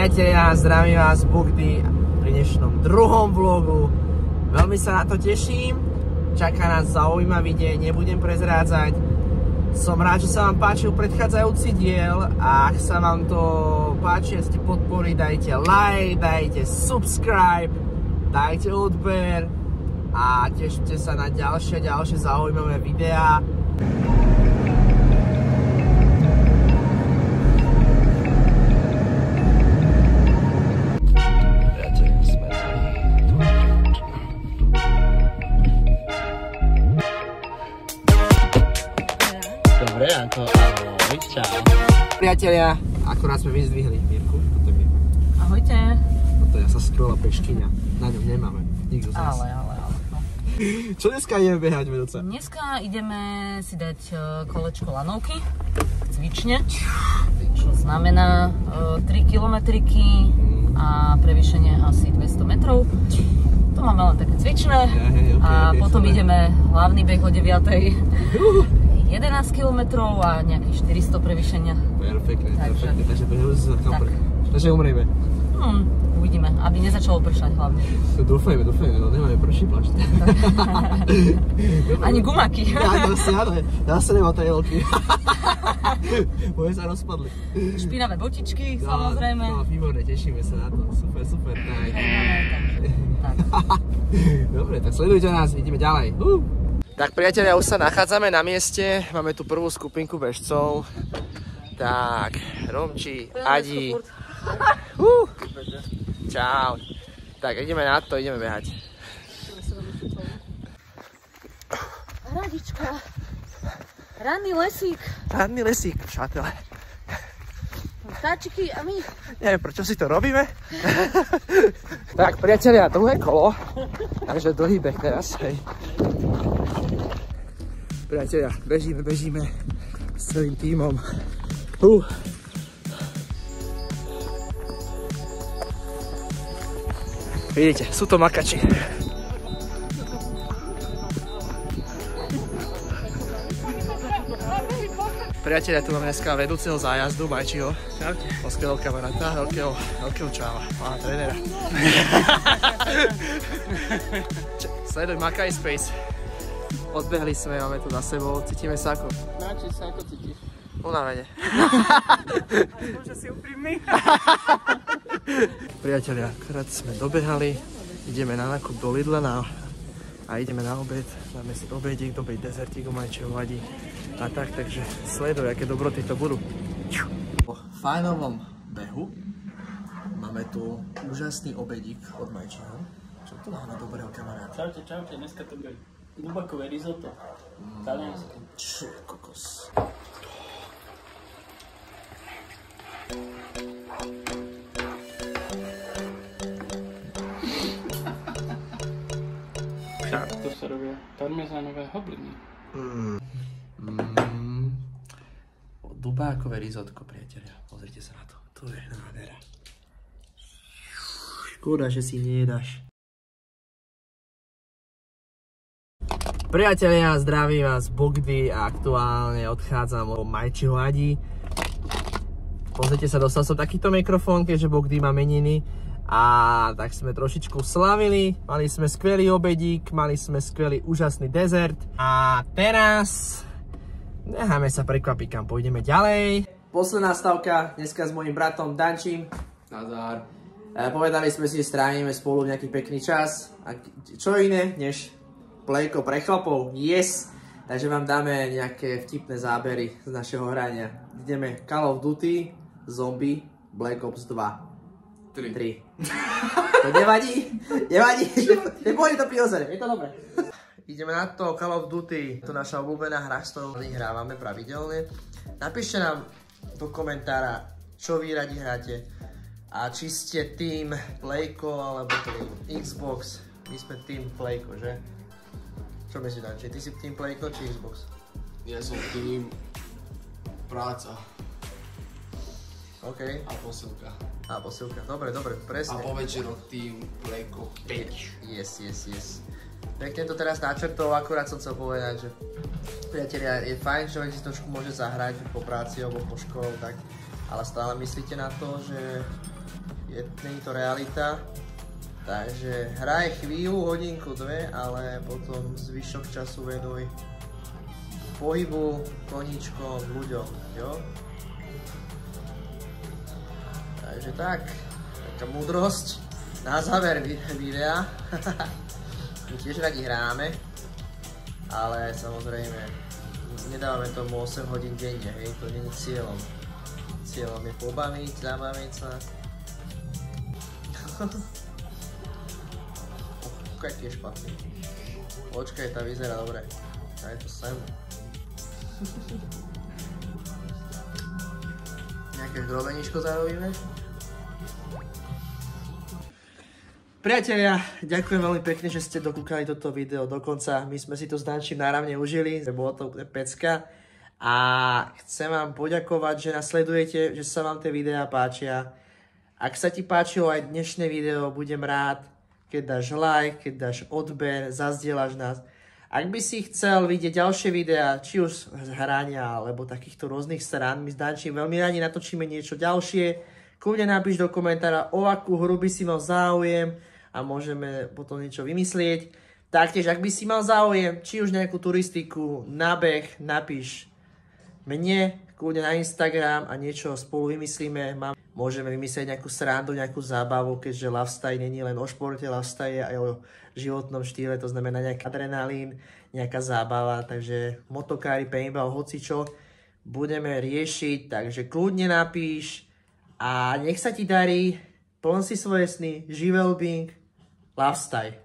Priatelia, zdravím vás Bugdy pri dnešnom druhom vlogu. Veľmi sa na to teším. Čaká nás zaujímavý deň, nebudem prezrádzať. Som rád, že sa vám páčil predchádzajúci diel a ak sa vám to páči a ste podpori, dajte like, dajte subscribe, dajte odber a tešte sa na ďalšie zaujímavé videá. Dobre, ako ahoj, čau. Priatelia, akorát sme vyzdvihli Mirku. Ahojte. Toto je sa skvelá peškyňa. Na ňom nemáme. Nikto z nás. Ale. Čo dneska ideme behať, vedúca? Dneska ideme si dať kolečko lanovky, cvične. Čo znamená 3 kilometriky a prevýšenie asi 200 metrov. To máme len také cvičné. A potom ideme hlavný beh o 9. 11 km a nejakých 400 prevýšenia. Perfektne, takže takže umrieme. Uvidíme, aby nezačalo pršať hlavne. Dúfajme, no nemáme prší plášť. Ani gumaky. Ja, zase nemám tajelky. Moje sa rozpadli. Špinavé botičky, samozrejme. No, výborné, tešíme sa na to. Super, tak. Dobre, tak sledujte nás, ideme ďalej. Tak priatelia, už sa nachádzame na mieste, máme tu prvú skupinku bežcov. Tak, Romči, Adi. Čau. Tak, ideme na to, ideme behať. Radička. Ranný lesík. Ranný lesík, přátelé. Vtáčiky a my. Neviem, prečo si to robíme. Tak, priatelia, druhé kolo. Takže dlhý beh teraz, hej. Priatelia, bežíme s celým tímom. Vidíte, sú to makači. Priatelia, tu máme dneska vedúceho zájazdu, Majčiho. Skvelého kamaráta, veľkého čáva, pána trénera. Sleduj Makaj Space. Odbehli sme, máme to za sebou, cítime sa ako? Načo sa ako cítiš? Unavene. Môže si úprimný. Priatelia, akorát sme dobehali, ideme na nákup do Lidla a ideme na obed, dáme si obedík, dobrý dezertík u Majčieho vadí a tak, takže sleduj, aké dobroty to budú. Po fajnovom behu máme tu úžasný obedík od Majčieho. Čo tu máme dobrého kamaráta? Čaute, dneska to bude dubakové risotto. Talianské. Čo je kokos? To sa robia parmezánové hobliny. Dubákové risotko, priatelia. Pozrite sa na to. To je nádhera. Škoda, že si nejedáš. Priatelia, zdravím vás Bugdy a aktuálne odchádzam od Majčiho Adi. Pozrite sa, dostal som takýto mikrofón, keďže Bugdy má meniny. A tak sme trošičku slavili, mali sme skvelý obedík, mali sme skvelý úžasný dezert. A teraz necháme sa prekvapiť, kam pôjdeme ďalej. Posledná stavka, dneska s mojím bratom Dančím. Nazdar. Povedali sme si, že strávime spolu nejaký pekný čas. A čo iné, než plejko pre chlapov, yes! Takže vám dáme nejaké vtipné zábery z našeho hrania. Ideme Call of Duty, Zombie, Black Ops 2. 3. To nevadí, neboli to prirodzené, je to dobré. Ideme na to, Call of Duty, to naša obľúbená hra, s ktorou hrávame pravidelne. Napíšte nám do komentára, čo vy radi hráte a či ste tým Playko alebo tým Xbox. My sme tým Playko, že? Čo myslíš, Danči? Ty si tým Playko či Xbox? Ja som tým práca. OK. A posilka. A posilka, dobre, presne. A po večeroch tým Playko 5. Yes. Pekne to teraz načrtol, akurát som chcel povedať, že priatelia, je fajn, človek si trošku môže zahrať po práci alebo po škole, tak, ale stále myslíte na to, že nie je to realita. Takže hraj chvíľu, hodinku, dve, ale potom zvyšok času venuj pohybu, koníčkom, ľuďom, jo? Takže tak, taká múdrosť na záver videa. My tiež radi hráme, ale samozrejme nedávame tomu 8 hodín denne, hej, to nie je cieľom. Cieľom je pobaviť, zabaviť sa. Kaký je špatný. Počkaj, tá vyzerá dobre. Daj to sem. Nejaké drobeničko zarobíme. Priatelia, ďakujem veľmi pekne, že ste dokúkali toto video dokonca. My sme si to s Dančím náravne užili, bolo to pecka. A chcem vám poďakovať, že nás sledujete, že sa vám tie videá páčia. Ak sa ti páčilo aj dnešné video, budem rád, keď dáš like, keď dáš odber, zazdieľaš nás. Ak by si chcel vidieť ďalšie videá, či už z hrania, alebo takýchto rôznych strán, my s Dančím veľmi radi natočíme niečo ďalšie. Kľudne napíš do komentára, o akú hru by si mal záujem a môžeme potom niečo vymyslieť. Taktiež, ak by si mal záujem, či už nejakú turistiku, nabeh, napíš mne, kľudne na Instagram a niečo spolu vymyslíme. Môžeme vymyslieť nejakú srandu, nejakú zábavu, keďže Lovestyle nie je len o športe, Lovestyle je aj o životnom štýle, to znamená nejaký adrenalín, nejaká zábava, takže motokári, paintball, hocičo budeme riešiť, takže kľudne napíš a nech sa ti darí, plň si svoje sny, žij well-being, Lovestyle.